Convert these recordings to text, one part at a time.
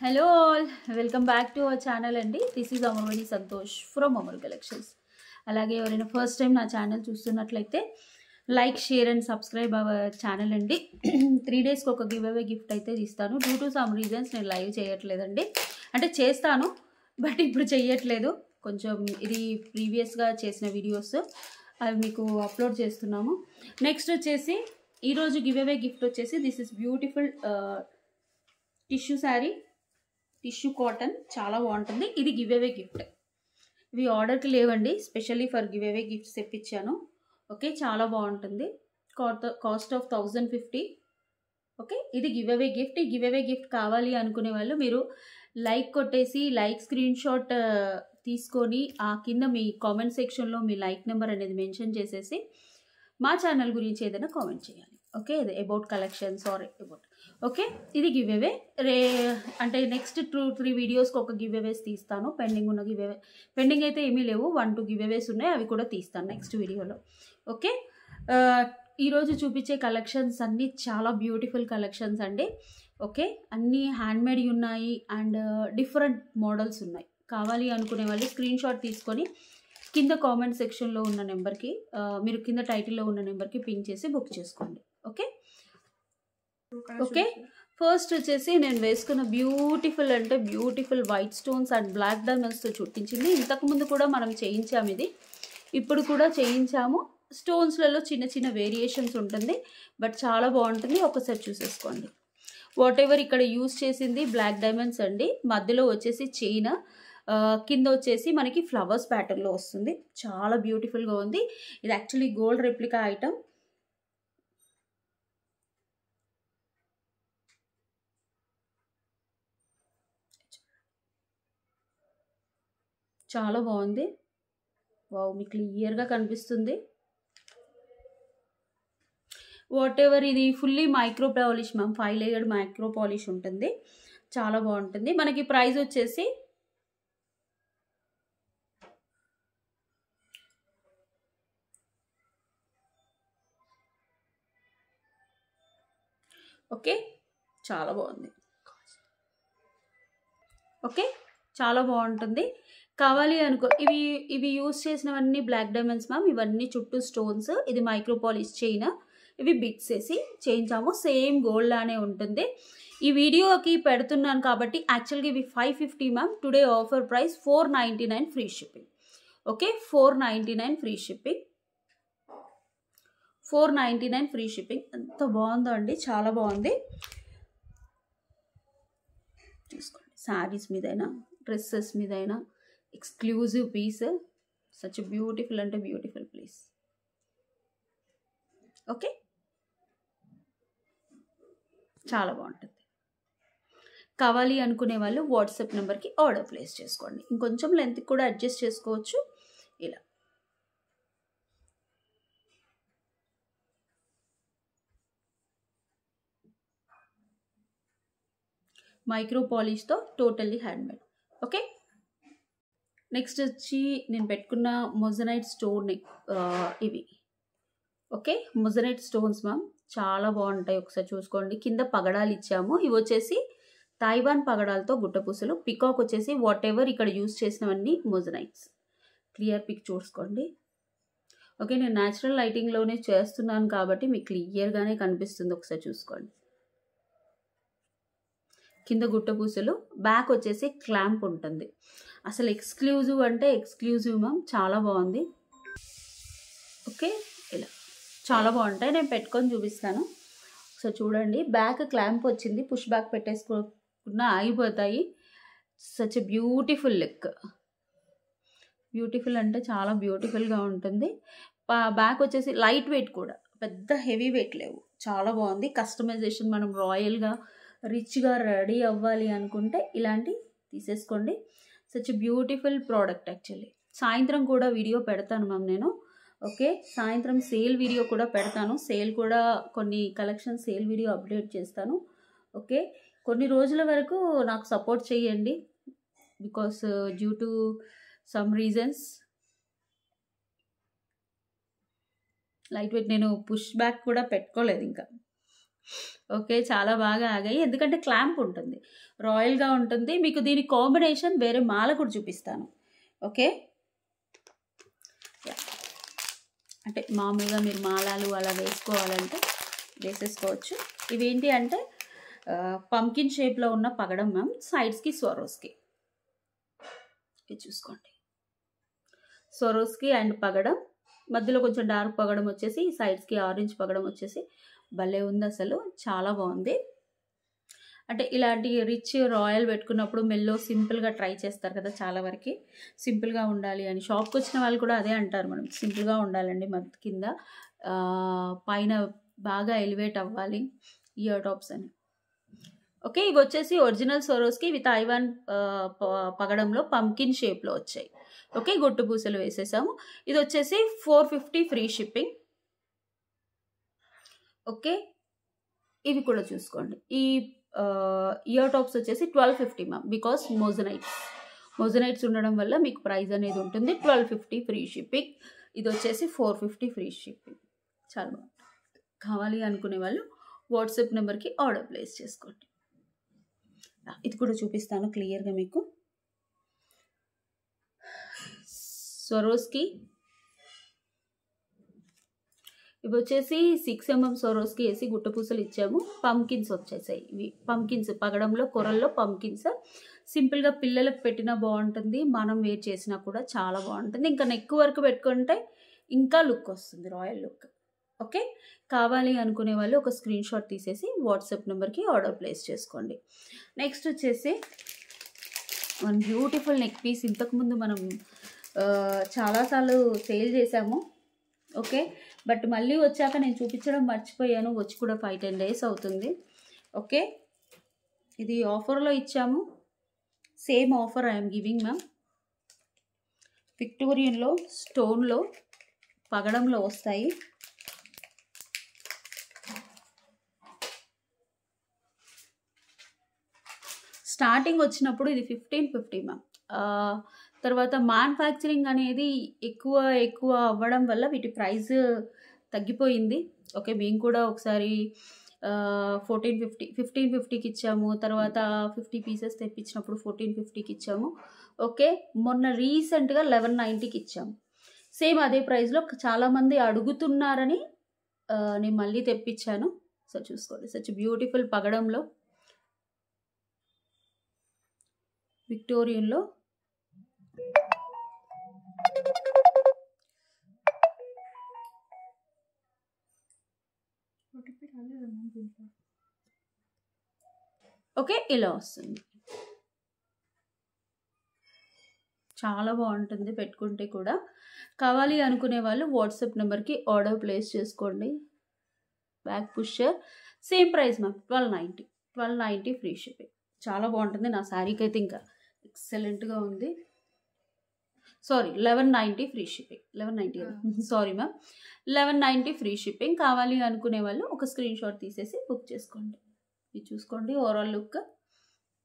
Hello all, welcome back to our channel అండి. This is Amurvani Santosh from Amur Collections. అలాగే ఎవరైనా first time నా channel చూస్తున్నట్లయితే like share and subscribe our channel అండి. 3 డేస్కి ఒక గివ్ అవే గిఫ్ట్ అయితే ఇస్తాను. డ్యూ టు సమ్ రీజన్స్ నేను లైవ్ చేయట్లేదండి. అంటే చేస్తాను బట్ ఇప్పుడు చేయట్లేదు. కొంచెం ఇది ప్రీవియస్గా చేసిన వీడియోస్ అవి మీకు అప్లోడ్ చేస్తున్నాము. నెక్స్ట్ వచ్చేసి ఈరోజు గివ్ అవే గిఫ్ట్ వచ్చేసి this is beautiful tissue sari, tissue cotton, చాలా బాగుంటుంది. ఇది గివ్ అవే గిఫ్ట్. ఇవి ఆర్డర్కి లేవండి, specially for give away gifts తెప్పించాను. ఓకే, చాలా బాగుంటుంది. Cost of 1050. ఓకే, ఇది గివ్ అవే గిఫ్ట్. ఈ గివ్ అవే గిఫ్ట్ కావాలి అనుకునే వాళ్ళు మీరు లైక్ కొట్టేసి లైక్ స్క్రీన్ షాట్ తీసుకొని ఆ కింద మీ కామెంట్ సెక్షన్లో మీ లైక్ నెంబర్ అనేది మెన్షన్ చేసేసి మా ఛానల్ గురించి ఏదైనా కామెంట్ చేయాలి. ఓకే, ఇది about collections or about. Okay, ఇది గివ్ అవే. అంటే నెక్స్ట్ 2-3 వీడియోస్కి ఒక గివ్ అవేస్ తీస్తాను. పెండింగ్ ఉన్న గివ్ అవే, పెండింగ్ అయితే ఏమీ లేవు, 1-2 గివ్ అవేస్ ఉన్నాయి, అవి కూడా తీస్తాను నెక్స్ట్ వీడియోలో. ఓకే, ఈరోజు చూపించే కలెక్షన్స్ అన్నీ చాలా బ్యూటిఫుల్ కలెక్షన్స్ అండి. ఓకే, అన్నీ హ్యాండ్మేడ్ ఉన్నాయి అండ్ డిఫరెంట్ మోడల్స్ ఉన్నాయి. కావాలి అనుకునే వాళ్ళు స్క్రీన్ షాట్ తీసుకొని కింద కామెంట్ సెక్షన్లో ఉన్న నెంబర్కి, మీరు కింద టైటిల్లో ఉన్న నెంబర్కి పింక్ చేసి బుక్ చేసుకోండి. ఓకే ఓకే, ఫస్ట్ వచ్చేసి నేను వేసుకున్న బ్యూటిఫుల్ అంటే beautiful white stones and black డైమండ్స్తో చుట్టించింది. ఇంతకుముందు కూడా మనం చేయించాము, ఇది ఇప్పుడు కూడా చేయించాము. స్టోన్స్లలో చిన్న చిన్న వేరియేషన్స్ ఉంటుంది, బట్ చాలా బాగుంటుంది. ఒకసారి చూసేసుకోండి. వాట్ ఎవర్ ఇక్కడ యూజ్ చేసింది బ్లాక్ డైమండ్స్ అండి. మధ్యలో వచ్చేసి చైన్, కింద వచ్చేసి మనకి ఫ్లవర్స్ ప్యాటర్న్లో వస్తుంది. చాలా బ్యూటిఫుల్గా ఉంది. ఇది యాక్చువల్లీ గోల్డ్ రెప్లికా ఐటమ్. చాలా బాగుంది. వావ్, మీకు క్లియర్గా కనిపిస్తుంది. వాట్ ఎవర్ ఇది fully micro polish ma'am, 5 layered micro polish ఉంటుంది. చాలా బాగుంటుంది. మనకి ప్రైస్ వచ్చేసి ఓకే, చాలా బాగుంది. ఓకే, చాలా బాగుంటుంది. కావాలి అనుకో, ఇవి యూజ్ చేసినవన్నీ బ్లాక్ డైమండ్స్ మ్యామ్. ఇవన్నీ చుట్టూ స్టోన్స్. ఇది మైక్రో పాలిష్ చైన్. ఇవి బిట్స్ వేసి చేయించాము. సేమ్ గోల్డ్ లానే ఉంటుంది. ఈ వీడియోకి పెడుతున్నాను కాబట్టి యాక్చువల్గా ఇవి 550 ma'am. Today offer price 499 free shipping. Okay, 499 free shipping. 499 free shipping. ఎంత బాగుందో అండి, చాలా బాగుంది. చూసుకోండి, శారీస్ మీదైనా డ్రెస్సెస్ మీదైనా ఎక్స్క్లూజివ్ పీస్. సచ్ బ్యూటిఫుల్ అంటే బ్యూటిఫుల్ ప్లీజ్. ఓకే, చాలా బాగుంటుంది. కావాలి అనుకునే వాళ్ళు వాట్సాప్ నెంబర్కి ఆర్డర్ ప్లేస్ చేసుకోండి. ఇంకొంచెం లెంత్ కూడా అడ్జస్ట్ చేసుకోవచ్చు. ఇలా మైక్రో పాలిష్తో టోటల్లీ హ్యాండ్మేడ్. ఓకే, నెక్స్ట్ వచ్చి నేను పెట్టుకున్న మొజనైట్ స్టోన్ ఇవి. ఓకే, మొజనైట్ స్టోన్స్ మ్యామ్ చాలా బాగుంటాయి. ఒకసారి చూసుకోండి. కింద పగడాలు ఇచ్చాము. ఇవి వచ్చేసి తైవాన్ పగడాలతో గుట్టపూసలు. పికాక్ వచ్చేసి వాట్ ఎవర్ ఇక్కడ యూజ్ చేసినవన్నీ మొజనైట్స్. క్లియర్ పిక్ చూసుకోండి. ఓకే, నేను న్యాచురల్ లైటింగ్లోనే చేస్తున్నాను కాబట్టి మీకు క్లియర్గానే కనిపిస్తుంది. ఒకసారి చూసుకోండి. కింద గుట్టపూసలు, బ్యాక్ వచ్చేసి క్లాంప్ ఉంటుంది. అసలు ఎక్స్క్లూజివ్ అంటే ఎక్స్క్లూజివ్ మ్యామ్, చాలా బాగుంది. ఓకే, ఇలా చాలా బాగుంటాయి. నేను పెట్టుకొని చూపిస్తాను. ఒకసారి చూడండి. బ్యాక్ క్లాంప్ వచ్చింది. పుష్ బ్యాక్ పెట్టేసుకున్న ఆగిపోతాయి. Such beautiful look. బ్యూటిఫుల్ అంటే చాలా బ్యూటిఫుల్గా ఉంటుంది. బ్యాక్ వచ్చేసి లైట్ వెయిట్ కూడా, పెద్ద హెవీ వెయిట్ లేవు. చాలా బాగుంది. కస్టమైజేషన్ మనం రాయల్గా రిచ్గా రెడీ అవ్వాలి అనుకుంటే ఇలాంటి తీసేసుకోండి. Such beautiful product actually. సాయంత్రం కూడా వీడియో పెడతాను మ్యామ్ నేను. ఓకే, సాయంత్రం సేల్ వీడియో కూడా పెడతాను. సేల్ కూడా కొన్ని కలెక్షన్ సేల్ వీడియో అప్డేట్ చేస్తాను. ఓకే, కొన్ని రోజుల వరకు నాకు సపోర్ట్ చేయండి. Because due to some reasons light weight నేను పుష్ బ్యాక్ కూడా పెట్టుకోలేదు ఇంకా. ఓకే. చాలా బాగా ఆగాయి. ఎందుకంటే క్లాంప్ ఉంటుంది. రాయల్‌గా ఉంటుంది. మీకు దీని కాంబినేషన్ వేరే మాల కూడా చూపిస్తాను. ఓకే. యాహ్! అంటే మామూలుగా మీరు మాలలు అలా వేసుకోవాలంటే వేసేసుకోవచ్చు. ఇవేంటి అంటే పంకిన్ షేప్‌లో ఉన్న పగడం మ్యామ్. సైడ్స్‌కి స్వరోస్‌కి. ఇది చూసుకోండి. స్వరోస్‌కి అండ్ పగడం. మధ్యలో కొంచెం డార్క్ పగడం వచ్చేసి సైడ్స్‌కి ఆరెంజ్ పగడం వచ్చేసి భలే ఉందసలు. చాలా బావుంది. అంటే ఇలాంటి రిచ్ రాయల్ పెట్టుకున్నప్పుడు మెల్లో సింపుల్‌గా ట్రై చేస్తారు కదా! చాలా వరకి. సింపుల్‌గా ఉండాలి అని షాప్‌కొచ్చిన వాళ్ళు కూడా అదే అంటారు మనం. సింపుల్‌గా ఉండాలండి కింద పైన బాగా ఎలివేట్ అవ్వాలి ఇయర్ టాప్స్ అని. ఓకే. ఇవొచ్చేసి ఒరిజినల్ స్వరోస్‌కి విత్ ఐవాన్ పగడంలో పంకిన్ షేప్‌లో వచ్చాయి. ఓకే. గుట్టు పూసలు వేసేసాము. ఇదొచ్చేసి 450 ఫ్రీ షిప్పింగ్. ఓకే. ఇవి కూడా చూసుకోండి. ఈ ఇయర్ టాప్స్ వచ్చేసి 1250 మ్యామ్. బికాస్ మోజనైట్స్ ఉండడం వల్ల మీకు ప్రైస్ అనేది ఉంటుంది. 1250 ఫ్రీ షిప్పింగ్. ఇదొచ్చేసి 450 free shipping. చాలా బాగుంది. కావాలి అనుకునే వాళ్ళు వాట్సాప్ నెంబర్‌కి ఆర్డర్ ప్లేస్ చేసుకోండి. ఇది కూడా చూపిస్తాను క్లియర్‌గా మీకు. స్వరోస్‌కి ఇవి వచ్చేసి 6 mm స్వరోస్‌కి వేసి గుట్టపూసలు ఇచ్చాము. పంకిన్స్ వచ్చేసాయి. ఇవి పంకిన్స్ పగడంలో కొరల్లో పంకిన్స్. సింపుల్‌గా పిల్లలకు పెట్టినా బాగుంటుంది. మనం వేర్ చేసినా కూడా చాలా బాగుంటుంది. ఇంకా నెక్ వరకు పెట్టుకుంటే ఇంకా లుక్ వస్తుంది. Royal look. ఓకే. కావాలి అనుకునే వాళ్ళు ఒక స్క్రీన్ షాట్ తీసేసి వాట్సాప్ నెంబర్‌కి ఆర్డర్ ప్లేస్ చేసుకోండి. నెక్స్ట్ వచ్చేసి వన్ బ్యూటిఫుల్ నెక్ పీస్. ఇంతకుముందు మనం చాలాసార్లు సేల్ చేసాము. ఓకే. బట్ మళ్ళీ వచ్చాక నేను చూపించడం మర్చిపోయాను. వచ్చి కూడా 5-10 days అవుతుంది. ఓకే. ఇది ఆఫర్లో ఇచ్చాము. Same offer I'm giving ma'am. విక్టోరియన్లో స్టోన్లో పగడంలో వస్తాయి. స్టార్టింగ్ వచ్చినప్పుడు ఇది 1550 మ్యామ్. తర్వాత మ్యానుఫ్యాక్చరింగ్ అనేది ఎక్కువ అవ్వడం వల్ల వీటి ప్రైస్ తగ్గిపోయింది. ఓకే. మేము కూడా ఒకసారి 1550కి ఇచ్చాము. తర్వాత 50 పీసెస్ తెప్పించినప్పుడు 1450కి ఇచ్చాము. ఓకే. మొన్న రీసెంట్గా 1190కి ఇచ్చాము. సేమ్ అదే ప్రైస్లో చాలామంది అడుగుతున్నారని నేను మళ్ళీ తెప్పించాను. సో చూసుకోండి. సచ్ బ్యూటిఫుల్ పగడంలో విక్టోరియన్లో ఓకే. ఇలా వస్తుంది. చాలా బాగుంటుంది పెట్టుకుంటే కూడా. కావాలి అనుకునే వాళ్ళు వాట్సాప్ నెంబర్‌కి ఆర్డర్ ప్లేస్ చేసుకోండి. Back pusher same price ma'am. 1290 free shipping. చాలా బాగుంటుంది. నా శారీకి అయితే ఇంకా ఎక్సలెంట్‌గా ఉంది. Sorry 1190 free shipping. 1190 sorry ma'am. 1190 free shipping. కావాలి అనుకునే వాళ్ళు ఒక స్క్రీన్ షాట్ తీసేసి బుక్ చేసుకోండి. ఇది చూసుకోండి. ఓవరాల్ లుక్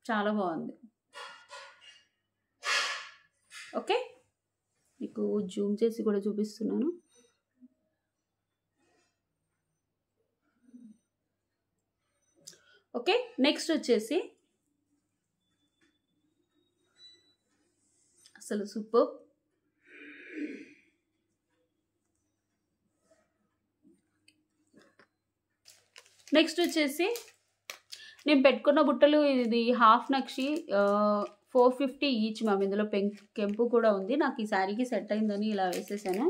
చాలా బాగుంది. ఓకే. మీకు జూమ్ చేసి కూడా చూపిస్తున్నాను. ఓకే. నెక్స్ట్ వచ్చేసి అసలు సూపర్. నెక్స్ట్ వచ్చేసి నేను పెట్టుకున్న బుట్టలు ఇది హాఫ్ నక్షి 450 ఈచ్ మ్యామ్. ఇందులో కెంపు కూడా ఉంది. నాకు ఈ శారీకి సెట్ అయిందని ఇలా వేసేసాను.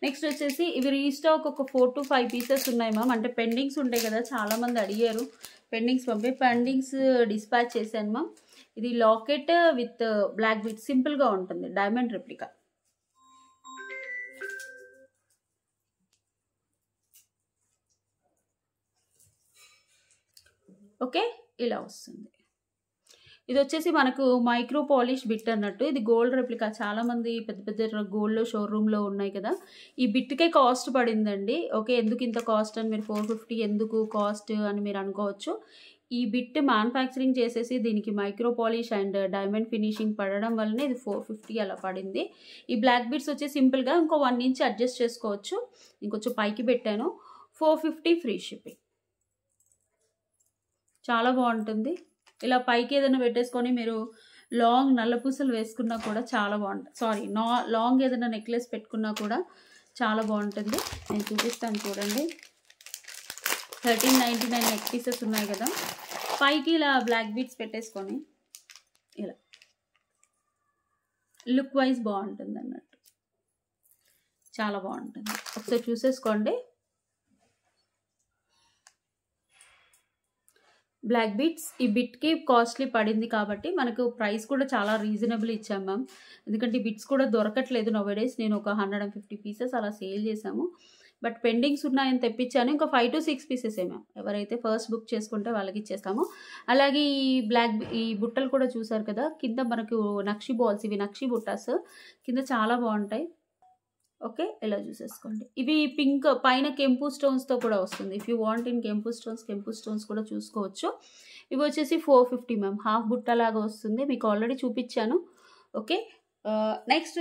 నెక్స్ట్ వచ్చేసి ఇవి రీస్టాక్ ఒక 4 to 5 పీసెస్ ఉన్నాయి మ్యామ్. అంటే పెండింగ్స్ ఉంటాయి కదా, చాలామంది అడిగారు. పెండింగ్స్ డిస్పాచ్ చేశాను మ్యామ్. ఇది లాకెట్ విత్ బ్లాక్ బీట్ సింపుల్గా ఉంటుంది. Diamond replica. ఓకే. ఇలా వస్తుంది. ఇది వచ్చేసి మనకు మైక్రో పాలిష్ బిట్ అన్నట్టు. ఇది గోల్డ్ రెప్లికా. చాలామంది పెద్ద పెద్ద గోల్డ్లో షోరూంలో ఉన్నాయి కదా, ఈ బిట్కే కాస్ట్ పడిందండి. ఓకే. ఎందుకు ఇంత కాస్ట్ అని మీరు 450 ఎందుకు కాస్ట్ అని మీరు అనుకోవచ్చు. ఈ బిట్ మ్యానుఫ్యాక్చరింగ్ చేసేసి దీనికి micro polish and diamond finishing పడడం వల్లనే ఇది 450 అలా పడింది. ఈ బ్లాక్ బిట్స్ వచ్చి సింపుల్గా ఇంకో 1 ఇంచ్ అడ్జస్ట్ చేసుకోవచ్చు. ఇంకొంచెం పైకి పెట్టాను. 450 ఫ్రీ షిప్పింగ్. చాలా బాగుంటుంది. ఇలా పైకి ఏదైనా పెట్టేసుకొని మీరు లాంగ్ నల్ల పూసలు వేసుకున్నా కూడా చాలా బాగుంటుంది. సారీ, లాంగ్ ఏదైనా నెక్లెస్ పెట్టుకున్నా కూడా చాలా బాగుంటుంది. నేను చూపిస్తాను చూడండి. 1399 నెక్ పీసెస్ ఉన్నాయి కదా, పైకి ఇలా బ్లాక్ బీడ్స్ పెట్టేసుకొని ఇలా లుక్ వైజ్ బాగుంటుంది అన్నట్టు, చాలా బాగుంటుంది. ఒకసారి చూసేసుకోండి. బ్లాక్ బీడ్స్ ఈ బిట్కి కాస్ట్లీ పడింది కాబట్టి మనకు ప్రైస్ కూడా చాలా రీజనబుల్ ఇచ్చాం మ్యామ్. ఎందుకంటే ఈ బిట్స్ కూడా దొరకట్లేదు నోవేడేస్. నేను ఒక 150 పీసెస్ అలా సేల్ చేశాము. బట్ పెండింగ్స్ ఉన్నాయని తెప్పించాను. ఇంకా 5 to 6 పీసెసే మ్యామ్. ఎవరైతే ఫస్ట్ బుక్ చేసుకుంటే వాళ్ళకి ఇచ్చేస్తాము. అలాగే ఈ బుట్టలు కూడా చూసారు కదా, కింద మనకు నక్షి బాల్స్, ఇవి నక్షి బుట్టాస్ కింద చాలా బాగుంటాయి. ఓకే, ఇలా చూసేసుకోండి. ఇవి పింక్ పైన కెంపు స్టోన్స్తో కూడా వస్తుంది. ఇఫ్ యూ వాంట్ ఇన్ కెంపు స్టోన్స్ కూడా చూసుకోవచ్చు. ఇవి వచ్చేసి 450 మ్యామ్. హాఫ్ బుట్ట లాగా వస్తుంది, మీకు ఆల్రెడీ చూపించాను. ఓకే, నెక్స్ట్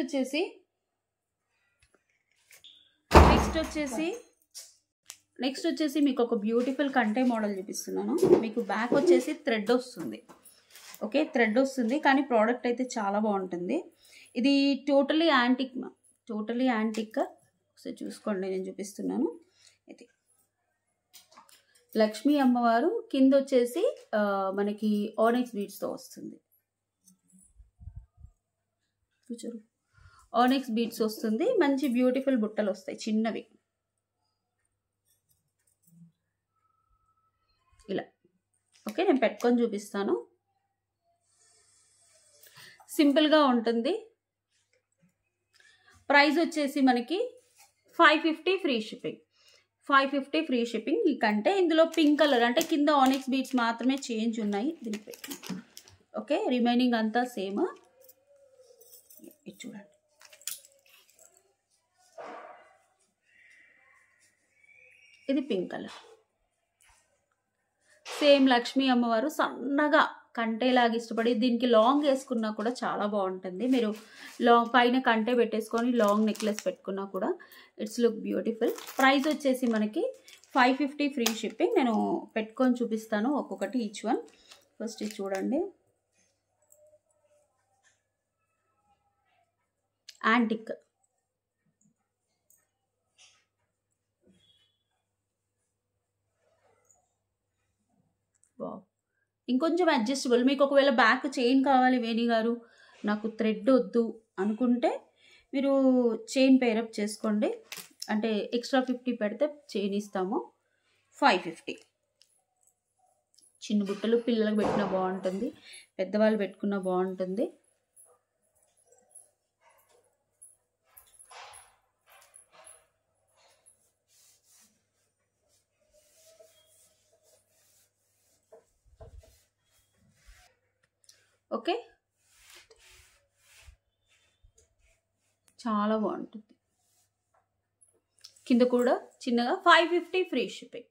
వచ్చేసి మీకు ఒక బ్యూటిఫుల్ కంటే మోడల్ చూపిస్తున్నాను. మీకు బ్యాక్ వచ్చేసి థ్రెడ్ వస్తుంది. ఓకే, థ్రెడ్ వస్తుంది కానీ ప్రోడక్ట్ అయితే చాలా బాగుంటుంది. ఇది totally antique ma'am, totally antique. ఒకసారి చూసుకోండి, నేను చూపిస్తున్నాను. ఇది లక్ష్మీ అమ్మవారు, కింద వచ్చేసి మనకి ఆనెక్స్ బీడ్స్తో వస్తుంది. చూచారు, ఆనెక్స్ బీడ్స్ వస్తుంది. మంచి బ్యూటిఫుల్ బుట్టలు వస్తాయి చిన్నవి ఇలా. ఓకే, నేను పెట్టుకొని చూపిస్తాను. సింపుల్గా ఉంటుంది. ప్రైస్ వచ్చేసి మనకి 550 ఫ్రీ షిప్పింగ్. 550 free shipping. ఇకంటే ఇందులో పింక్ కలర్ అంటే కింద ఆనెక్స్ బీడ్స్ మాత్రమే చేంజ్ ఉన్నాయి దీనికి. ఓకే, రిమైనింగ్ అంతా సేమ్. ఇది చూడండి, ఇది పింక్ కలర్. సేమ్ లక్ష్మీ అమ్మవారు సన్నగా కంటేలాగా ఇష్టపడి దీనికి లాంగ్ వేసుకున్నా కూడా చాలా బాగుంటుంది. మీరు లాంగ్ పైన కంటే పెట్టేసుకొని లాంగ్ నెక్లెస్ పెట్టుకున్నా కూడా ఇట్స్ లుక్ బ్యూటిఫుల్. ప్రైస్ వచ్చేసి మనకి 550 ఫ్రీ షిప్పింగ్. నేను పెట్టుకొని చూపిస్తాను ఒక్కొక్కటి, ఈచ్ వన్. ఫస్ట్ ఇది చూడండి, యాంటిక్. ఇంకొంచెం అడ్జస్టబుల్. మీకు ఒకవేళ బ్యాక్ చైన్ కావాలి వేణి గారు, నాకు థ్రెడ్ వద్దు అనుకుంటే మీరు చైన్ పేరప్ చేసుకోండి. అంటే ఎక్స్ట్రా 50 పెడితే చైన్ ఇస్తాము. 550. చిన్న బుట్టలు పిల్లలకు పెట్టినా బాగుంటుంది, పెద్దవాళ్ళు పెట్టుకున్నా బాగుంటుంది. ఓకే, చాలా బాగుంటుంది. కింద కూడా చిన్నగా 550 ఫ్రీ షిప్పింగ్.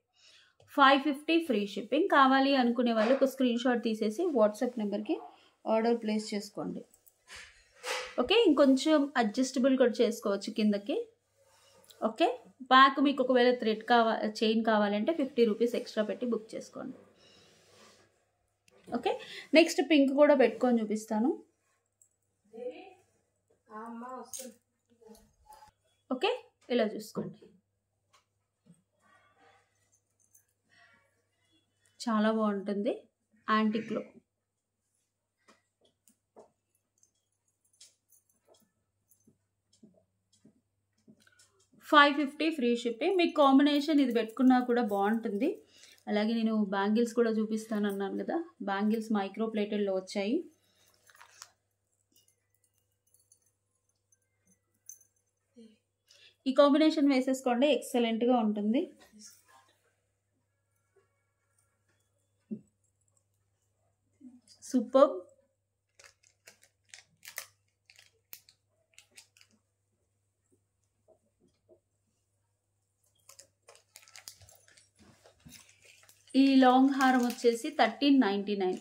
550 free shipping. కావాలి అనుకునే వాళ్ళు ఒక స్క్రీన్ షాట్ తీసేసి వాట్సాప్ నెంబర్కి ఆర్డర్ ప్లేస్ చేసుకోండి. ఓకే, ఇంకొంచెం అడ్జస్టబుల్ కూడా చేసుకోవచ్చు కిందకి. ఓకే, బ్యాక్ మీకు ఒకవేళ థ్రెడ్ చైన్ కావాలంటే 50 రూపీస్ ఎక్స్ట్రా పెట్టి బుక్ చేసుకోండి. ఓకే, నెక్స్ట్ పింక్ కూడా పెట్టుకొని చూపిస్తాను. ఓకే, ఇలా చూసుకోండి, చాలా బాగుంటుంది యాంటిక్లో. $550 ఫ్రీ షిప్పింగ్. మీకు కాంబినేషన్ ఇది పెట్టుకున్నా కూడా బాగుంటుంది. అలాగే నేను బ్యాంగిల్స్ కూడా చూపిస్తాను అన్నాను కదా, బ్యాంగిల్స్ మైక్రో ప్లేటెడ్లో వచ్చాయి. ఈ కాంబినేషన్ వేసేసుకోండి, ఎక్సలెంట్గా ఉంటుంది. సూపర్. ఈ లాంగ్ హారం వచ్చేసి 1399.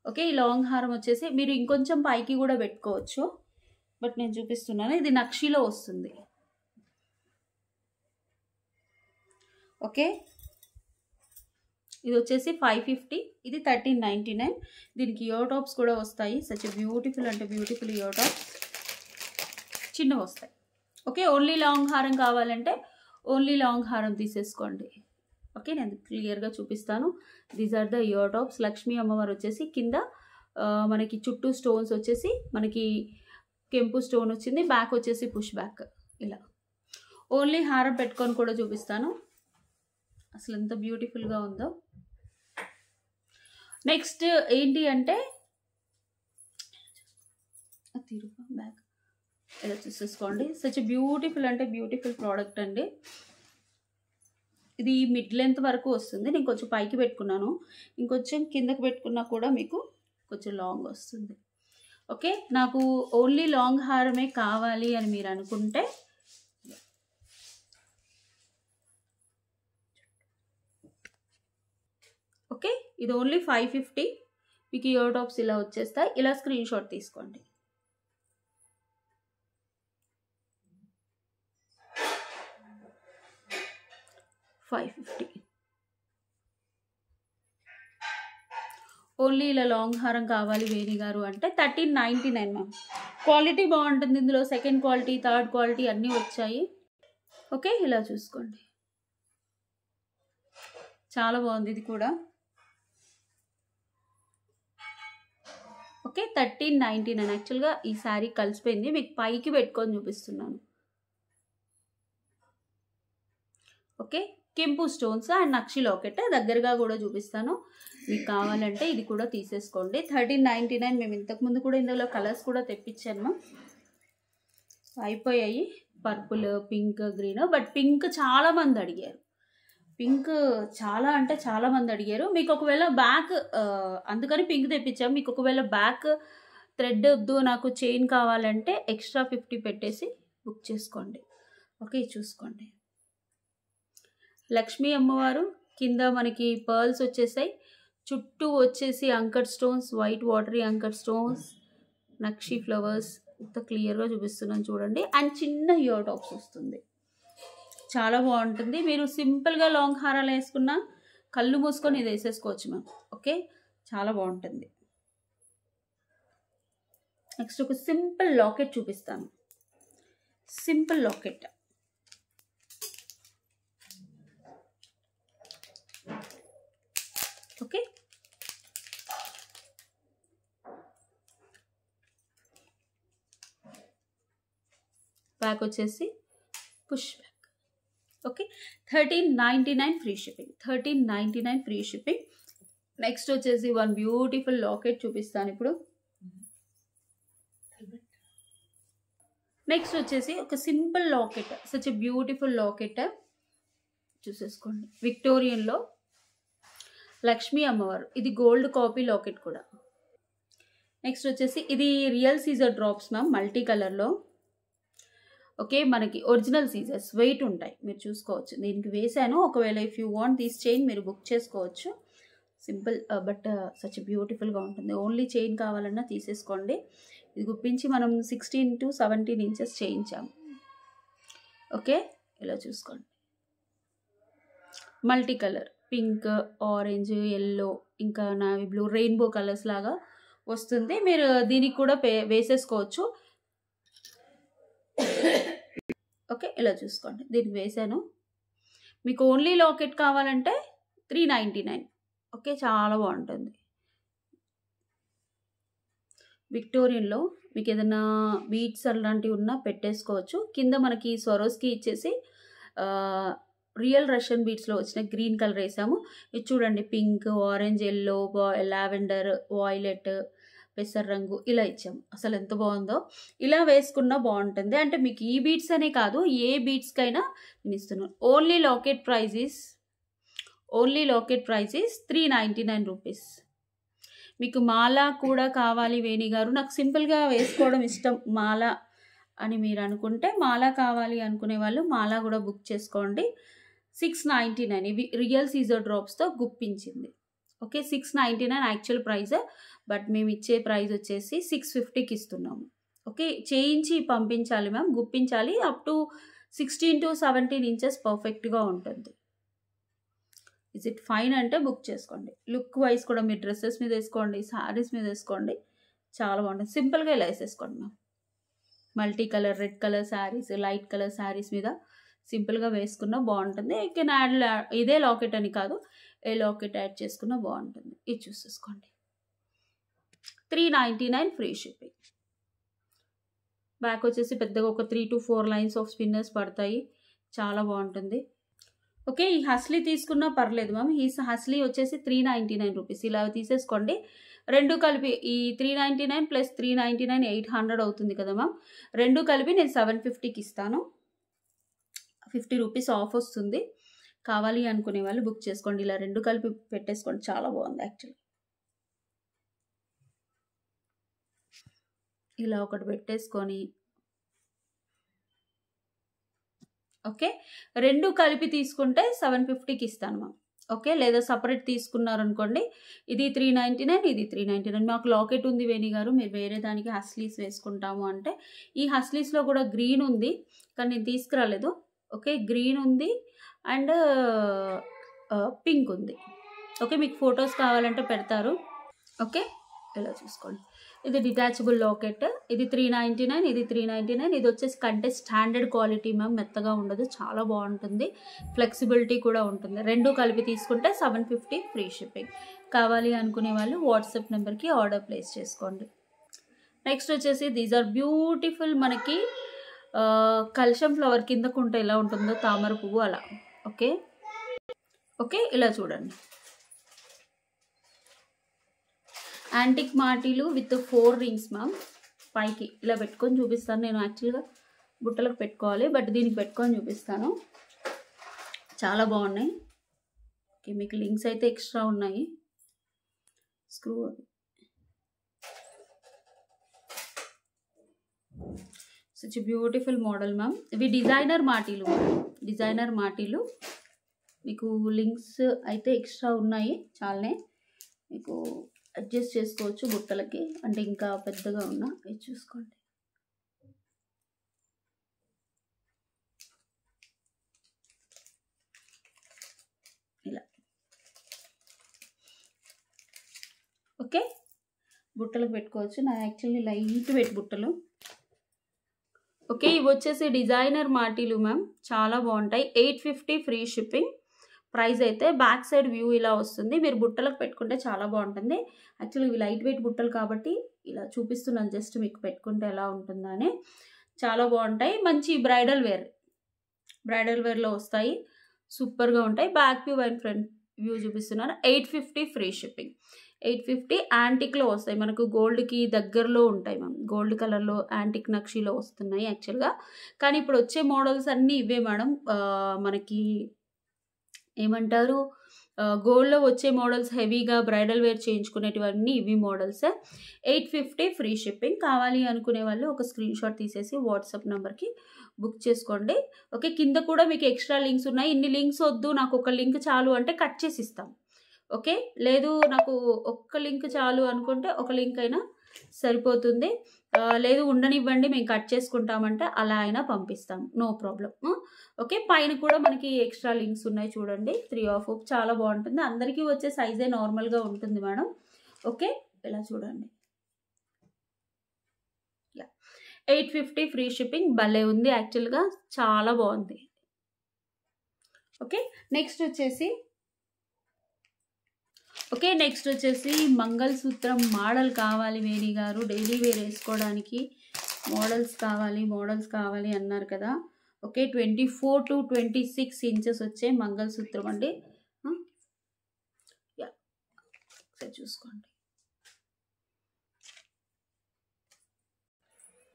ఓకే, ఈ లాంగ్ హారం వచ్చేసి మీరు ఇంకొంచెం పైకి కూడా పెట్టుకోవచ్చు. బట్ నేను చూపిస్తున్నాను. ఇది నక్షిలో వస్తుంది. ఓకే, ఇది వచ్చేసి 550, ఇది 1399. దీనికి ఇయర్ టాప్స్ కూడా వస్తాయి. సచ్ బ్యూటిఫుల్ అంటే బ్యూటిఫుల్ ఇయర్ టాప్స్ చిన్నవి వస్తాయి. ఓకే, ఓన్లీ లాంగ్ హారం కావాలంటే ఓన్లీ లాంగ్ హారం తీసేసుకోండి. ఓకే, నేను క్లియర్గా చూపిస్తాను. These are the ear tops. Lakshmi అమ్మవారు వచ్చేసి కింద మనకి చుట్టూ స్టోన్స్ వచ్చేసి మనకి కెంపు స్టోన్ వచ్చింది, బ్యాక్ వచ్చేసి పుష్ బ్యాక్. ఇలా ఓన్లీ హారం పెట్టుకొని కూడా చూపిస్తాను, అసలు ఎంత బ్యూటిఫుల్గా ఉందో. నెక్స్ట్ ఏంటి అంటే బ్యాక్ ఇలా చూసేసుకోండి. సచ్ బ్యూటిఫుల్ అంటే బ్యూటిఫుల్ ప్రోడక్ట్ అండి. ఇది మిడ్ లెంత్ వరకు వస్తుంది. నేను కొంచెం పైకి పెట్టుకున్నాను, ఇంకొంచెం కిందకి పెట్టుకున్నా కూడా మీకు కొంచెం లాంగ్ వస్తుంది. ఓకే, నాకు ఓన్లీ లాంగ్ హారమే కావాలి అని మీరు అనుకుంటే ఓకే, ఇది ఓన్లీ 550. మీకు ఇయర్ టాప్స్ ఇలా వచ్చేస్తాయి. ఇలా స్క్రీన్ షాట్ తీసుకోండి. $550 ఓన్లీ. ఇలా లాంగ్ హారం కావాలి వేణి గారు అంటే 1399 మ్యామ్. క్వాలిటీ బాగుంటుంది ఇందులో. సెకండ్ క్వాలిటీ, థర్డ్ క్వాలిటీ అన్నీ వచ్చాయి. ఓకే, ఇలా చూసుకోండి, చాలా బాగుంది ఇది కూడా. ఓకే, 1399. యాక్చువల్గా ఈ శారీ కలిసిపోయింది, మీకు పైకి పెట్టుకొని చూపిస్తున్నాను. ఓకే, కెంపు స్టోన్స్ అండ్ నక్షి లాకెట్ దగ్గరగా కూడా చూపిస్తాను. మీకు కావాలంటే ఇది కూడా తీసేసుకోండి. 1399. మేము ఇంతకుముందు కూడా ఇందులో కలర్స్ కూడా తెప్పించాను, అయిపోయాయి. Purple, pink, green. But pink చాలామంది అడిగారు, పింక్ చాలా అంటే చాలామంది అడిగారు. మీకు ఒకవేళ బ్యాక్, అందుకని పింక్ తెప్పించాము. మీకు ఒకవేళ బ్యాక్ థ్రెడ్ వద్దు, నాకు చైన్ కావాలంటే ఎక్స్ట్రా 50 పెట్టేసి బుక్ చేసుకోండి. ఓకే, చూసుకోండి. లక్ష్మీ అమ్మవారు కింద మనకి పర్ల్స్ వచ్చేసాయి, చుట్టూ వచ్చేసి అంకర్ స్టోన్స్, వైట్ వాటరీ అంకర్ స్టోన్స్, నక్షి ఫ్లవర్స్. ఇంత క్లియర్గా చూపిస్తున్నాను చూడండి. అండ్ చిన్న ఇయర్ టాప్స్ వస్తుంది, చాలా బాగుంటుంది. మీరు సింపుల్గా లాంగ్ హారాలు వేసుకున్నా కళ్ళు మూసుకొని ఇది వేసేసుకోవచ్చు మ్యామ్. ఓకే, చాలా బాగుంటుంది. నెక్స్ట్ ఒక సింపుల్ లాకెట్ చూపిస్తాను. Simple locket. ఓకే, బ్యాక్ వచ్చేసి push back. Okay, 1399 free shipping. 1399 free shipping. Next వచ్చేసి వన్ బ్యూటిఫుల్ లాకెట్ చూపిస్తాను ఇప్పుడు. నెక్స్ట్ వచ్చేసి ఒక simple locket, such a beautiful locket చూసేసుకోండి. విక్టోరియన్లో లక్ష్మీ అమ్మవారు, ఇది గోల్డ్ కాపీ లాకెట్ కూడా. నెక్స్ట్ వచ్చేసి ఇది real Caesar drops ma'am, multi కలర్లో. ఓకే, మనకి ఒరిజినల్ సీజర్స్ వెయిట్ ఉంటాయి, మీరు చూసుకోవచ్చు. దీనికి వేసాను. ఒకవేళ if you want this chain మీరు బుక్ చేసుకోవచ్చు. సింపుల్ బట్ సచ్ బ్యూటిఫుల్గా ఉంటుంది. ఓన్లీ చైన్ కావాలన్నా తీసేసుకోండి. ఇది గుప్పించి మనం 16 to 17 ఇంచెస్ చేయించాము. ఓకే, ఇలా చూసుకోండి. Multi colour, pink, orange, yellow, ఇంకా నావీ బ్లూ, రెయిన్బో కలర్స్ లాగా వస్తుంది. మీరు దీనికి కూడా వేసేసుకోవచ్చు. ఓకే, ఇలా చూసుకోండి. దీనికి వేసాను. మీకు ఓన్లీ లాకెట్ కావాలంటే 399. ఓకే, చాలా బాగుంటుంది. విక్టోరియన్లో మీకు ఏదైనా బీట్స్ అలాంటివి ఉన్నా పెట్టేసుకోవచ్చు. కింద మనకి స్వరోస్కి ఇచ్చేసి రియల్ రష్యన్ బీట్స్లో వచ్చిన గ్రీన్ కలర్ వేసాము. ఇది చూడండి, pink, orange, yellow, lavender, violet, పెసర్ రంగు ఇలా ఇచ్చాము. అసలు ఎంత బాగుందో. ఇలా వేసుకున్నా బాగుంటుంది. అంటే మీకు ఈ బీట్స్ అనే కాదు, ఏ బీట్స్కైనా నేను ఇస్తున్నాను. Only locket price is 399 rupees. మీకు మాలా కూడా కావాలి వేణి గారు, నాకు సింపుల్గా వేసుకోవడం ఇష్టం మాల అని మీరు అనుకుంటే, మాలా కావాలి అనుకునే వాళ్ళు మాలా కూడా బుక్ చేసుకోండి. 699. ఇవి రియల్ సీజర్ డ్రాప్స్తో గుప్పించింది. ఓకే, 699 యాక్చువల్ ప్రైస్, బట్ మేము ఇచ్చే ప్రైస్ వచ్చేసి 650కి ఇస్తున్నాము. ఓకే, చేయించి పంపించాలి మ్యామ్, గుప్పించాలి. అప్ టు 16 to 17 ఇంచెస్ పర్ఫెక్ట్గా ఉంటుంది. ఇస్ ఇట్ ఫైన్ అంటే బుక్ చేసుకోండి. లుక్ వైజ్ కూడా మీరు డ్రెస్సెస్ మీద వేసుకోండి, శారీస్ మీద వేసుకోండి, చాలా బాగుంటుంది. సింపుల్గా ఇలా వేసేసుకోండి ma'am. Multi colour, red colour saris, light colour saris మీద సింపుల్గా వేసుకున్నా బాగుంటుంది. యూ కెన్ యాడ్ ఇదే లాకెట్ అని కాదు, ఏ లాకెట్ యాడ్ చేసుకున్నా బాగుంటుంది. ఇది చూసేసుకోండి. 399 ఫ్రీ షిప్పింగ్. బ్యాక్ వచ్చేసి పెద్దగా ఒక 3 to 4 లైన్స్ ఆఫ్ స్పిన్నర్స్ పడతాయి, చాలా బాగుంటుంది. ఓకే, ఈ హస్లీ తీసుకున్నా పర్లేదు మ్యామ్. ఈ హస్లీ వచ్చేసి 399 రూపీస్. ఇలా తీసేసుకోండి. రెండు కలిపి ఈ 399 ప్లస్ 399 800 అవుతుంది కదా మ్యామ్. రెండు కలిపి నేను 750కి ఇస్తాను. 50 రూపీస్ ఆఫ్ వస్తుంది. కావాలి అనుకునే వాళ్ళు బుక్ చేసుకోండి. ఇలా రెండు కలిపి పెట్టేసుకోండి, చాలా బాగుంది యాక్చువల్లీ. ఇలా ఒకటి పెట్టేసుకొని ఓకే, రెండు కలిపి తీసుకుంటే 750కి ఇస్తాను మ్యామ్. ఓకే, లేదా సపరేట్ తీసుకున్నారనుకోండి, ఇది 399, ఇది 399. మాకు లాకెట్ ఉంది వేణి గారు, మీరు వేరే దానికి హస్లీస్ వేసుకుంటాము అంటే, ఈ హస్లీస్లో కూడా గ్రీన్ ఉంది కానీ నేను తీసుకురాలేదు. ఓకే, గ్రీన్ ఉంది అండ్ పింక్ ఉంది. ఓకే, మీకు ఫొటోస్ కావాలంటే పెడతారు. ఓకే, ఇలా చూసుకోండి. ఇది డిటాచబుల్ లాకెట్. ఇది 399, ఇది 399. ఇది వచ్చేసి కంటే స్టాండర్డ్ క్వాలిటీ మ్యామ్, మెత్తగా ఉండదు, చాలా బాగుంటుంది, ఫ్లెక్సిబిలిటీ కూడా ఉంటుంది. రెండు కలిపి తీసుకుంటే 750 ఫ్రీ షిప్పింగ్. కావాలి అనుకునే వాళ్ళు వాట్సాప్ నెంబర్కి ఆర్డర్ ప్లేస్ చేసుకోండి. నెక్స్ట్ వచ్చేసి దీస్ ఆర్ బ్యూటిఫుల్, మనకి కల్షం ఫ్లవర్ కిందకుంటే ఎలా ఉంటుందో తామర పువ్వు అలా. ఓకే ఓకే, ఇలా చూడండి. యాంటిక్ మాటీలు విత్ 4 రింగ్స్ మ్యామ్. పైకి ఇలా పెట్టుకొని చూపిస్తాను. నేను యాక్చువల్గా బుట్టలకు పెట్టుకోవాలి, బట్ దీనికి పెట్టుకొని చూపిస్తాను. చాలా బాగున్నాయి. ఓకే, మీకు లింక్స్ అయితే ఎక్స్ట్రా ఉన్నాయి. Screw such beautiful model ma'am. ఇవి డిజైనర్ మాటీలు, డిజైనర్ మాటీలు. మీకు లింక్స్ అయితే ఎక్స్ట్రా ఉన్నాయి, చాలానే. మీకు అడ్జస్ట్ చేసుకోవచ్చు బుట్టలకి, అంటే ఇంకా పెద్దగా ఉన్నా. ఇది చూసుకోండి. ఇలా ఓకే, బుట్టలకు పెట్టుకోవచ్చు. నా యాక్చువల్లీ లైట్ వెయిట్ బుట్టలు. ఓకే, ఇవి వచ్చేసి డిజైనర్ మాటీలు మ్యామ్, చాలా బాగుంటాయి. 850 ఫ్రీ షిప్పింగ్. ప్రైస్ అయితే బ్యాక్ సైడ్ వ్యూ ఇలా వస్తుంది. మీరు బుట్టలకు పెట్టుకుంటే చాలా బాగుంటుంది. యాక్చువల్లీ ఇవి లైట్ వెయిట్ బుట్టలు కాబట్టి ఇలా చూపిస్తున్నాను, జస్ట్ మీకు పెట్టుకుంటే ఎలా ఉంటుందని. చాలా బాగుంటాయి, మంచి బ్రైడల్ వేర్లో వస్తాయి, సూపర్గా ఉంటాయి. Back view and front view చూపిస్తున్నాను. 850 ఫ్రీ షిప్పింగ్. 850 యాంటిక్లో వస్తాయి, మనకు గోల్డ్కి దగ్గరలో ఉంటాయి మ్యామ్. గోల్డ్ కలర్లో యాంటిక్ నక్షీలో వస్తున్నాయి యాక్చువల్గా. కానీ ఇప్పుడు వచ్చే మోడల్స్ అన్నీ ఇవే మేడం. మనకి ఏమంటారు, గోల్డ్లో వచ్చే మోడల్స్ హెవీగా బ్రైడల్ వేర్ చేయించుకునేటివన్నీ ఇవి మోడల్స్. 850 free shipping. కావాలి అనుకునే వాళ్ళు ఒక స్క్రీన్ షాట్ తీసేసి వాట్సాప్ నెంబర్కి బుక్ చేసుకోండి. ఓకే, కింద కూడా మీకు ఎక్స్ట్రా లింక్స్ ఉన్నాయి. ఇన్ని లింక్స్ వద్దు, నాకు ఒక లింక్ చాలు అంటే కట్ చేసి ఇస్తాం. ఓకే, లేదు నాకు ఒక్క లింక్ చాలు అనుకుంటే ఒక లింక్ అయినా సరిపోతుంది. లేదు ఉండనివ్వండి మేము కట్ చేసుకుంటామంటే అలా అయినా పంపిస్తాం, నో ప్రాబ్లం. ఓకే, పైన కూడా మనకి ఎక్స్ట్రా లింక్స్ ఉన్నాయి చూడండి. 3 ఆఫ్ చాలా బాగుంటుంది. అందరికీ వచ్చే సైజే నార్మల్గా ఉంటుంది మేడం. ఓకే, ఇలా చూడండి. 850 ఫ్రీ షిప్పింగ్. భలే ఉంది యాక్చువల్గా, చాలా బాగుంది. ఓకే, నెక్స్ట్ వచ్చేసి మంగళసూత్రం మోడల్ కావాలి వేణి గారు, డైలీ వేర్ వేసుకోవడానికి మోడల్స్ కావాలి అన్నారు కదా. ఓకే, 24 to 26 ఇంచెస్ వచ్చే మంగళసూత్రం అండి. చూసుకోండి.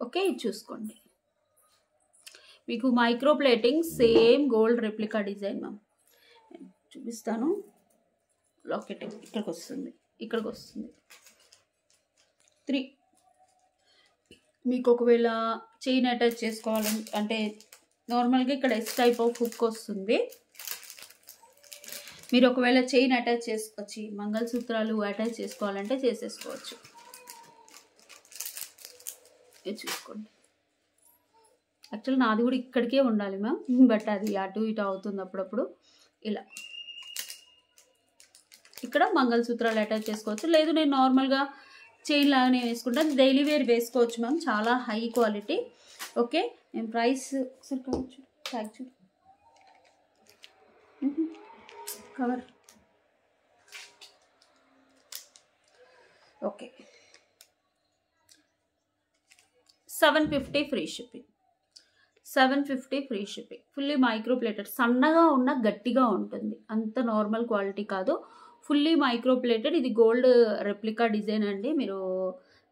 ఓకే, ఇది చూసుకోండి. మీకు micro plating, same gold replica design ma'am. చూపిస్తాను. లాకెట్ ఇక్కడికి వస్తుంది. 3. మీకు ఒకవేళ చైన్ అటాచ్ చేసుకోవాలని అంటే నార్మల్గా ఇక్కడ ఎస్ టైప్ ఆఫ్ హుక్ వస్తుంది. మీరు ఒకవేళ చైన్ అటాచ్ చేసుకోవచ్చు, మంగళసూత్రాలు అటాచ్ చేసుకోవాలంటే చేసేసుకోవచ్చు. ఇది చూసుకోండి. యాక్చువల్ నాది కూడా ఇక్కడికే ఉండాలి మ్యామ్, బట్ అది అటు ఇటు అవుతుంది అప్పుడప్పుడు. ఇలా ఇక్కడ మంగళసూత్రాలు అటాచ్ చేసుకోవచ్చు, లేదు నేను నార్మల్గా చైన్ లాగానే వేసుకుంటాను. డైలీ వేర్ వేసుకోవచ్చు మ్యామ్, చాలా హై క్వాలిటీ. ఓకే, నేను ప్రైస్ ఒకసారి కావచ్చు ట్యాగ్ చూడు cover. Okay, 750 free shipping. 750 free shipping. Fully micro plated, సన్నగా ఉన్న గట్టిగా ఉంటుంది, అంత నార్మల్ క్వాలిటీ కాదు, ఫుల్లీ మైక్రో ప్లేటెడ్. ఇది గోల్డ్ రెప్లికా డిజైన్ అండి. మీరు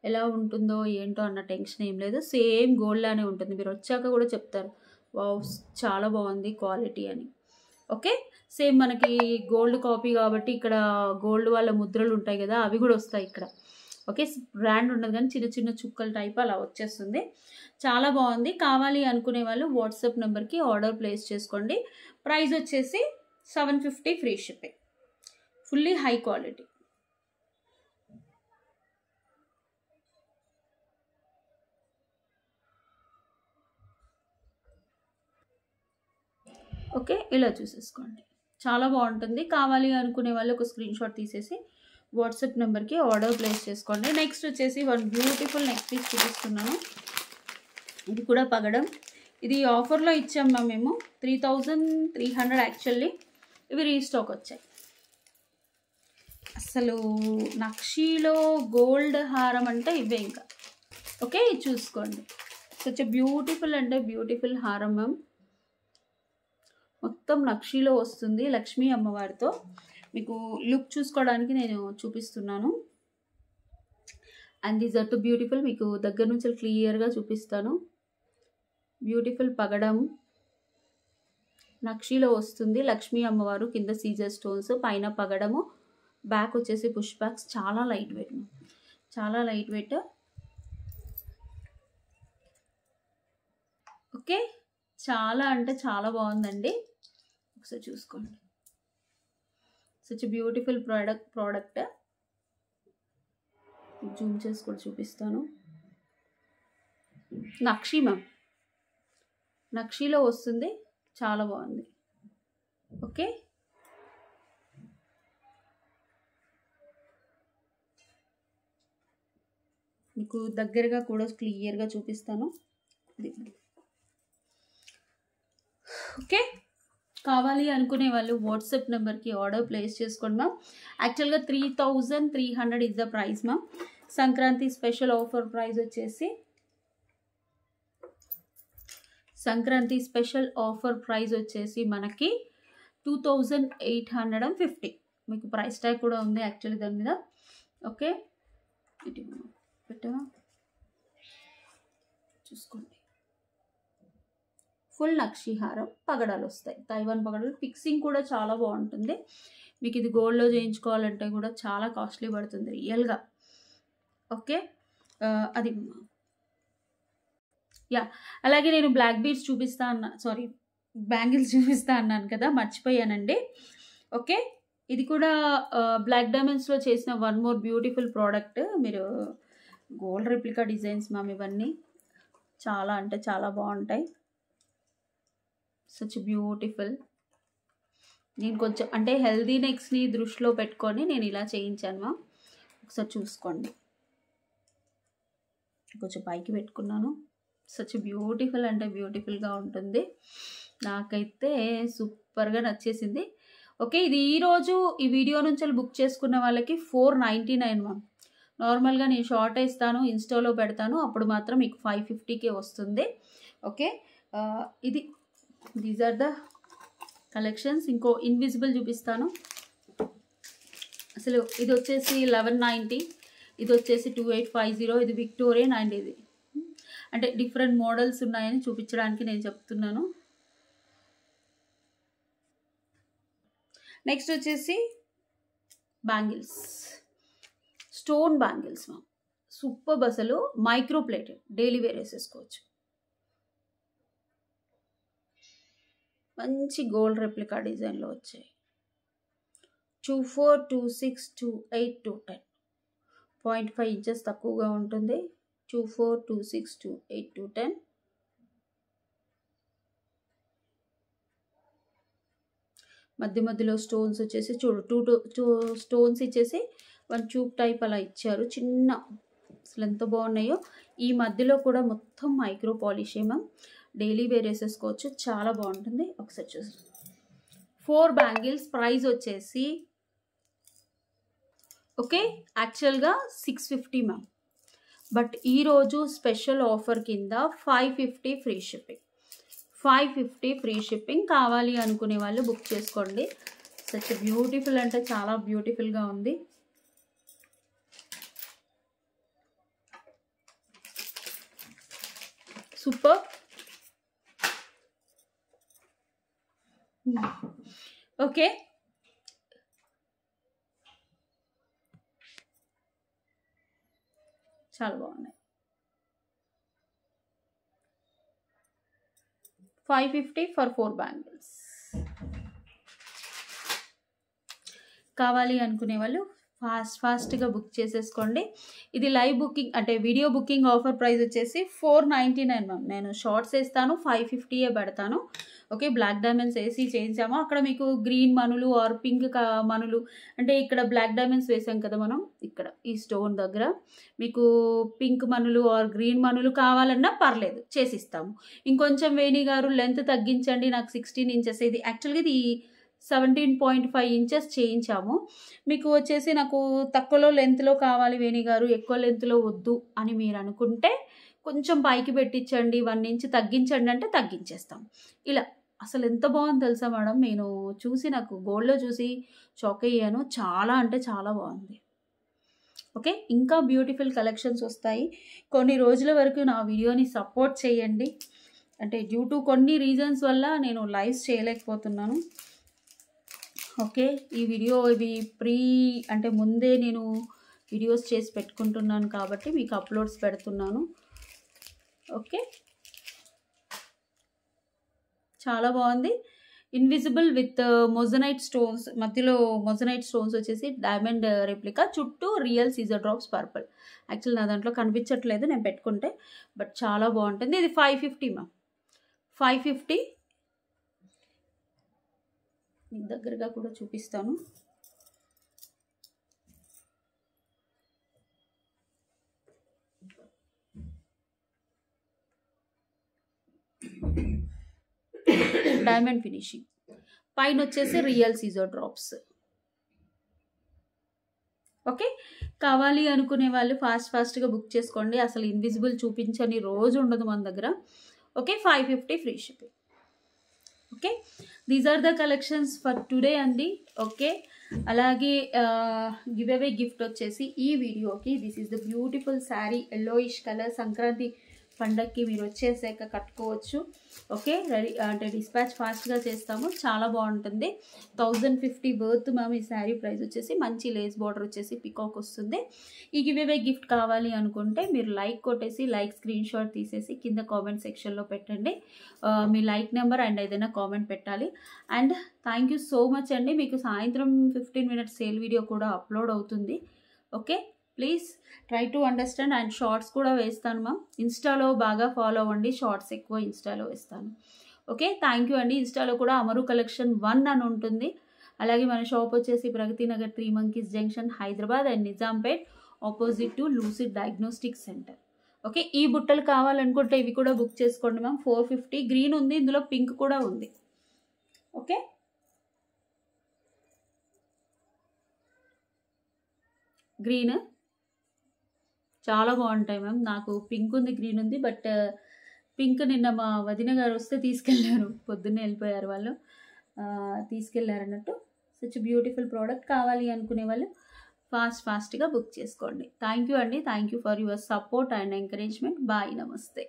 ఎలా ఉంటుందో ఏంటో అన్న టెన్షన్ ఏం లేదు, సేమ్ గోల్డ్ లానే ఉంటుంది. మీరు వచ్చాక కూడా చెప్తారు వావ్ చాలా బాగుంది క్వాలిటీ అని. ఓకే, సేమ్ మనకి గోల్డ్ కాపీ కాబట్టి ఇక్కడ గోల్డ్ వాళ్ళ ముద్రలు ఉంటాయి కదా, అవి కూడా వస్తాయి ఇక్కడ. ఓకే, బ్రాండ్ ఉండదు కానీ చిన్న చిన్న చుక్కల టైప్ అలా వచ్చేస్తుంది. చాలా బాగుంది. కావాలి అనుకునే వాళ్ళు వాట్సాప్ నెంబర్కి ఆర్డర్ ప్లేస్ చేసుకోండి. ప్రైస్ వచ్చేసి 750 free shipping. Fully high quality. Okay, ఇలా చూసేసుకోండి, చాలా బాగుంటుంది. కావాలి అనుకునే వాళ్ళు ఒక స్క్రీన్ షాట్ తీసేసి వాట్సాప్ నెంబర్కి ఆర్డర్ ప్లేస్ చేసుకోండి. నెక్స్ట్ వచ్చేసి వన్ బ్యూటిఫుల్ నెక్ పీస్ చూపిస్తున్నాను. ఇది కూడా పగడం. ఇది ఆఫర్లో ఇచ్చాం మేము 3300 యాక్చువల్లీ. ఇవి రీస్టాక్ వచ్చాయి. అసలు నక్షీలో గోల్డ్ హారం అంటే ఇవే ఇంకా. ఓకే, ఇది చూసుకోండి, కొంచెం బ్యూటిఫుల్ అంటే బ్యూటిఫుల్ హారం మ్యామ్. మొత్తం నక్షీలో వస్తుంది లక్ష్మీ అమ్మవారితో. మీకు లుక్ చూసుకోవడానికి నేను చూపిస్తున్నాను. And these are too beautiful. మీకు దగ్గర నుంచి క్లియర్గా చూపిస్తాను. బ్యూటిఫుల్ పగడం నక్షీలో వస్తుంది, లక్ష్మీ అమ్మవారు, కింద సీజర్ స్టోన్స్, పైన పగడము, బ్యాక్ వచ్చేసి పుష్ బ్యాక్స్. చాలా లైట్ వెయిట్, చాలా లైట్ వెయిట్. ఓకే, చాలా అంటే చాలా బాగుందండి. ఒకసారి చూసుకోండి, సచ్ బ్యూటిఫుల్ ప్రోడక్ట్. జూమ్ చేసి కూడా చూపిస్తాను. నక్షీ మ్యామ్, నక్షీలో వస్తుంది, చాలా బాగుంది. ఓకే, మీకు దగ్గరగా కూడా క్లియర్గా చూపిస్తాను. ఓకే, కావాలి అనుకునే వాళ్ళు వాట్సాప్ నెంబర్కి ఆర్డర్ ప్లేస్ చేసుకోండి మ్యామ్. యాక్చువల్గా 3300 is the price ma'am. Sankranti special offer price వచ్చేసి మనకి 2850. మీకు ప్రైస్ ట్యాగ్ కూడా ఉంది యాక్చువల్లీ దాని మీద. ఓకే, ఇటు పెట్టా చూసుకోండి. ఫుల్ నక్షీ హారం, పగడాలు వస్తాయి, తైవాన్ పగడాలు. ఫిక్సింగ్ కూడా చాలా బాగుంటుంది. మీకు ఇది గోల్డ్లో చేయించుకోవాలంటే కూడా చాలా కాస్ట్లీ పడుతుంది రియల్గా. ఓకే, అది యా. అలాగే నేను బ్లాక్ బీడ్స్ చూపిస్తా అన్నా, సారీ బ్యాంగిల్స్ చూపిస్తా అన్నాను కదా, మర్చిపోయానండి. ఓకే, ఇది కూడా బ్లాక్ డైమండ్స్లో చేసిన వన్ మోర్ బ్యూటిఫుల్ ప్రోడక్ట్. మీరు గోల్డ్ రెప్లికా డిజైన్స్ మ్యామ్ ఇవన్నీ, చాలా అంటే చాలా బాగుంటాయి. Such beautiful. నేను కొంచెం అంటే హెల్దీ నెక్స్ని దృష్టిలో పెట్టుకొని నేను ఇలా చేయించాను మ్యామ్. ఒకసారి చూసుకోండి, కొంచెం పైకి పెట్టుకున్నాను. సచ్ బ్యూటిఫుల్ అంటే బ్యూటిఫుల్గా ఉంటుంది. నాకైతే సూపర్గా నచ్చేసింది. ఓకే, ఇది ఈరోజు ఈ వీడియో నుంచి బుక్ చేసుకున్న వాళ్ళకి 499 మ్యామ్. నార్మల్గా నేను షార్ట్ ఇస్తాను, ఇన్స్టాలో పెడతాను, అప్పుడు మాత్రం మీకు 550కే వస్తుంది. ఓకే, ఇది దీస్ ఆర్ ద కలెక్షన్స్. ఇంకో ఇన్విజిబుల్ చూపిస్తాను. అసలు ఇది వచ్చేసి 1190, ఇది వచ్చేసి 2850. ఇది విక్టోరియన్ అండ్ ఇది అంటే డిఫరెంట్ మోడల్స్ ఉన్నాయని చూపించడానికి నేను చెప్తున్నాను. నెక్స్ట్ వచ్చేసి bangles, stone bangles ma'am. Super, అసలు మైక్రో ప్లేటెడ్, డైలీ వేర్ వేసేసుకోవచ్చు. మంచి గోల్డ్ రెప్లికా డిజైన్లో వచ్చాయి. 24, 26, 28, 210, 0.5 ఇంచెస్ తక్కువగా ఉంటుంది. 24, 26, 28, 210. మధ్య మధ్యలో స్టోన్స్ వచ్చేసి చూడు టూ స్టోన్స్ ఇచ్చేసి 1 ట్యూబ్ టైప్ అలా ఇచ్చారు చిన్న. అసలు ఎంత బాగున్నాయో. ఈ మధ్యలో కూడా మొత్తం micro polish ma'am. Daily wear వేసేసుకోవచ్చు, చాలా బాగుంటుంది. ఒకసారి చూసి 4 బ్యాంగిల్స్ ప్రైస్ వచ్చేసి ఓకే యాక్చువల్గా 650 మ్యామ్. బట్ ఈరోజు స్పెషల్ ఆఫర్ కింద 550 ఫ్రీ షిప్పింగ్. 550 free shipping. కావాలి అనుకునే వాళ్ళు బుక్ చేసుకోండి. సచ్ బ్యూటిఫుల్ అంటే చాలా బ్యూటిఫుల్గా ఉంది. సూపర్. ఓకే చాలా బాగున్నాయి. 550 ఫర్ 4 బ్యాంగిల్స్. కావాలి అనుకునే వాళ్ళు ఫాస్ట్గా బుక్ చేసేసుకోండి. ఇది లైవ్ బుకింగ్ అంటే వీడియో బుకింగ్ ఆఫర్ ప్రైస్ వచ్చేసి 499 మ్యామ్. నేను షార్ట్స్ వేస్తాను 550 పెడతాను. ఓకే బ్లాక్ డైమండ్స్ వేసి చేయించాము. అక్కడ మీకు గ్రీన్ మనులు ఆర్ పింక్ మనులు అంటే ఇక్కడ బ్లాక్ డైమండ్స్ వేసాం కదా మనం. ఇక్కడ ఈ స్టోన్ దగ్గర మీకు పింక్ మనులు ఆర్ గ్రీన్ మనులు కావాలన్నా పర్లేదు చేసిస్తాము. ఇంకొంచెం వేణి గారు లెంత్ తగ్గించండి నాకు 16 ఇంచెస్. ఇది యాక్చువల్గా ఇది 17.5 ఇంచెస్ చేయించాము. మీకు వచ్చేసి నాకు తక్కువలో లెంత్లో కావాలి వేణి గారు, ఎక్కువ లెంత్లో వద్దు అని మీరు అనుకుంటే కొంచెం పైకి పెట్టించండి, 1 ఇంచ్ తగ్గించండి అంటే తగ్గించేస్తాం. ఇలా అసలు ఎంత బాగుంది తెలుసా మేడం. నేను చూసి నాకు గోల్డ్లో చూసి షాక్ అయ్యాను. చాలా అంటే చాలా బాగుంది. ఓకే ఇంకా బ్యూటిఫుల్ కలెక్షన్స్ వస్తాయి. కొన్ని రోజుల వరకు నా వీడియోని సపోర్ట్ చేయండి. అంటే డ్యూ టు కొన్ని రీజన్స్ వల్ల నేను లైవ్స్ చేయలేకపోతున్నాను. ఓకే ఈ వీడియో ఇవి అంటే ముందే నేను వీడియోస్ చేసి పెట్టుకుంటున్నాను కాబట్టి మీకు అప్లోడ్స్ పెడుతున్నాను. ఓకే చాలా బాగుంది. Invisible with moissanite stones. మధ్యలో మొజనైట్ స్టోన్స్ వచ్చేసి డైమండ్ రెప్లికా, చుట్టూ real Caesar drops purple. Actual నా దాంట్లో కనిపించట్లేదు నేను పెట్టుకుంటే, బట్ చాలా బాగుంటుంది. ఇది 550 మ్యామ్. 550 మీకు దగ్గరగా కూడా చూపిస్తాను. డైమండ్ ఫినిషింగ్ పైన వచ్చేసి రియల్ సీజర్ డ్రాప్స్. ఓకే కావాలి అనుకునే వాళ్ళు ఫాస్ట్గా బుక్ చేసుకోండి. అసలు ఇన్విజిబుల్ చూపించని రోజు ఉండదు మన దగ్గర. Okay 550 free shipping. Okay these are the collections for today అండి. ఓకే అలాగే గివ్ అవే గిఫ్ట్ వచ్చేసి ఈ వీడియోకి this is the beautiful sari yellowish colour. Sankranti పండగకి మీరు వచ్చేసాక కట్టుకోవచ్చు. ఓకే రెడీ అంటే డిస్పాచ్ ఫాస్ట్గా చేస్తాము. చాలా బాగుంటుంది. 1050 వర్త్ మ్యామ్. ఈ శారీ ప్రైస్ వచ్చేసి మంచి లేస్ బార్డర్ వచ్చేసి పికాక్ వస్తుంది. ఈ గివ్ అవే గిఫ్ట్ కావాలి అనుకుంటే మీరు లైక్ కొట్టేసి లైక్ స్క్రీన్ షాట్ తీసేసి కింద కామెంట్ సెక్షన్లో పెట్టండి. మీ లైక్ నెంబర్ అండ్ ఏదైనా కామెంట్ పెట్టాలి. And thank you so much అండి. మీకు సాయంత్రం 15 మినిట్స్ సేల్ వీడియో కూడా అప్లోడ్ అవుతుంది. Okay please try to understand. And shorts కూడా వేస్తాను మ్యామ్. ఇన్స్టాలో బాగా ఫాలో అవ్వండి. షార్ట్స్ ఎక్కువ ఇన్స్టాలో వేస్తాను. ఓకే థ్యాంక్ యూ అండి. ఇన్స్టాలో కూడా అమరు కలెక్షన్ 1 అని ఉంటుంది. అలాగే మన షాప్ వచ్చేసి Pragathi Nagar 3 monkeys junction Hyderabad and Nizampet opposite to Lucid diagnostic centre. Okay ఈ బుట్టలు కావాలనుకుంటే ఇవి కూడా బుక్ చేసుకోండి మ్యామ్. 450 గ్రీన్ ఉంది, ఇందులో పింక్ కూడా ఉంది. ఓకే గ్రీన్ చాలా బాగుంటాయి మ్యామ్. నాకు పింక్ ఉంది, గ్రీన్ ఉంది. బట్ పింక్ నిన్న మా వదిన గారు వస్తే తీసుకెళ్లారు. పొద్దున్నే వెళ్ళిపోయారు వాళ్ళు, తీసుకెళ్లారు అన్నట్టు. Such beautiful product. కావాలి అనుకునే వాళ్ళు ఫాస్ట్గా బుక్ చేసుకోండి. థ్యాంక్ యూ అండి. Thank you for your support and encouragement. Bye నమస్తే.